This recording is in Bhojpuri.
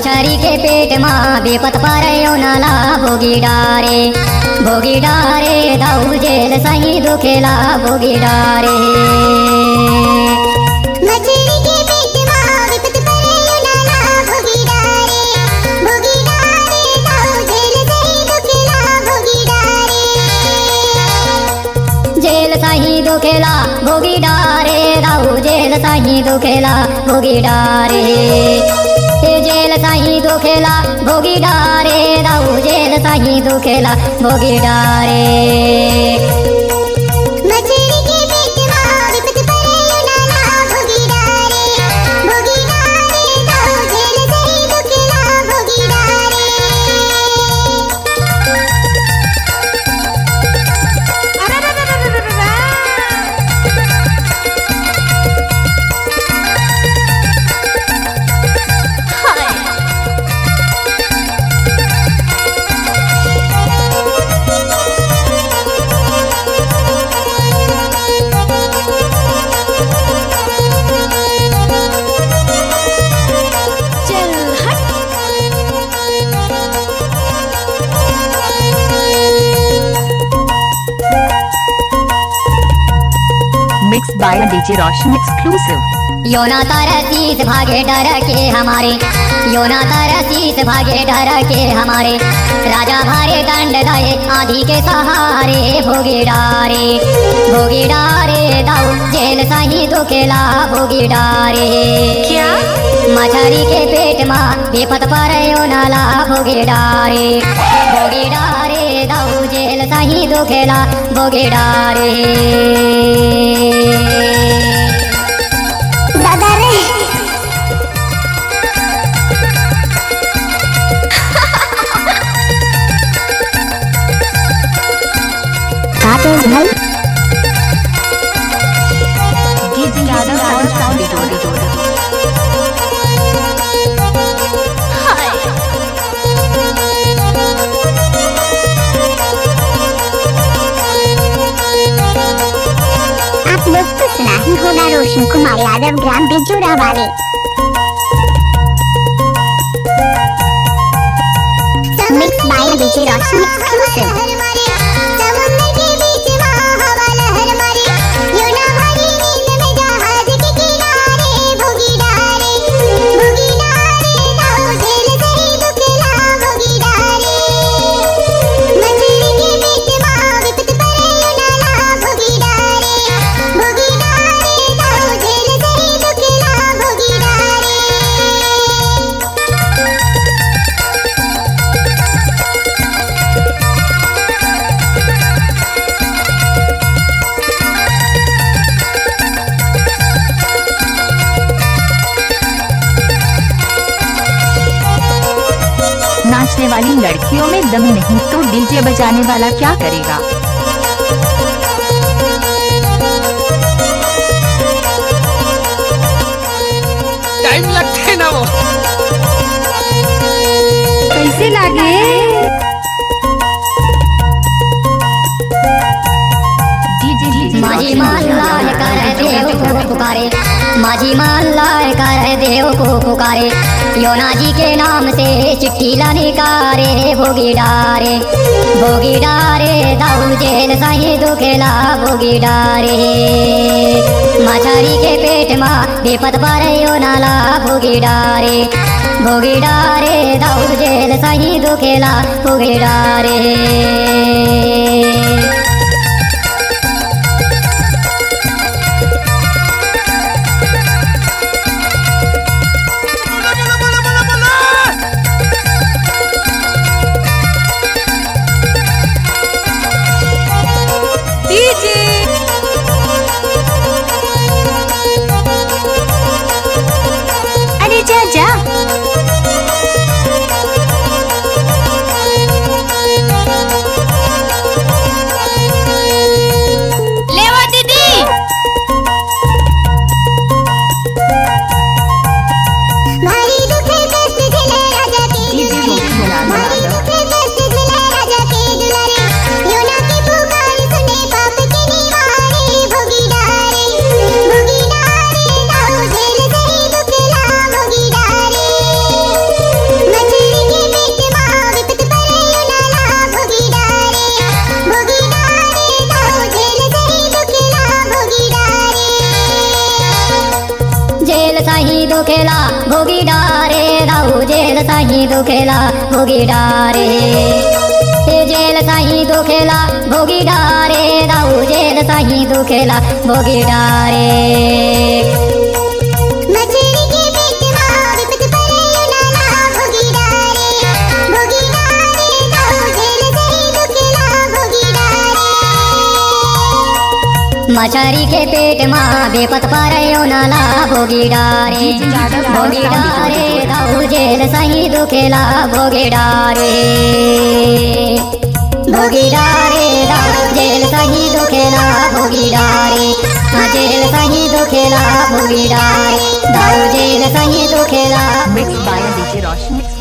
मछरी के पेट माँ बेपत पर नाला भोगी डारे दाऊ जेल सही दुखेला भोगी डारे। दुखेला भोगी डारे दाऊ जेल सही दुखेला भोगी डारे। जेल सही दुखेला भोगी डारे दाऊ जेल सही दुखेला भोगी डारे। Mixed by DJ Roshan exclusive। योना तरसीस भागे डर के हमारे, योना तरसीस भागे डर के हमारे। राजा भारे दंड दए आधी के सहारे भोगी डारे दाऊ जेल सही दुखेला भोगी डारे। क्या मछरी के पेट माँ बेपत पर नाला भोगी डारे दाऊ जेल सही दुखेला भोगी डारे। भाई आप लोग तो सुना ही होगा रोशन कुमार यादव ग्राम बिजूरा वाले। Mix by DJ Roshan exclusive. नाचने वाली लड़कियों में दम नहीं तो डीजे बजाने वाला क्या करेगा। टाइम लगता है ना वो। कैसे लागे माझी मान लाल कर देव को पुकारे, माझी मान लाल कर देव को पुकारे। योना जी के नाम से चिट्ठी लनिकारे भोगी डारे दाऊ जेल सही दुखेला भोगी डारे। मछरी के पेट माँ बेपत पर नाला भोगी डारे दाऊ जेल सही दुखेला भोगी डारे। अरे जा सही दुखेला भोगी डारे दाऊ जेल सही दुखेला भोगी डारे जेल सही दुखेला भोगी डारे दाऊ जेल सही दुखेला भोगी डारे मछली के पेट मां विपत परे नाना भोगी डारे दाऊ जेल सही दुखेला भोगी डारे मछरी के पेट माँ बेपत पारयो नाला भोगी डारे भोगी डारे दाऊ जेल सही दुखेला भोगी डारे भोगी डारे दाऊ जेल सही दुखेला भोगी डारे जेल सही दुखेला भोगी डारे दाऊ जेल सही दुखेला मिक्स बाय डीजे रोशन।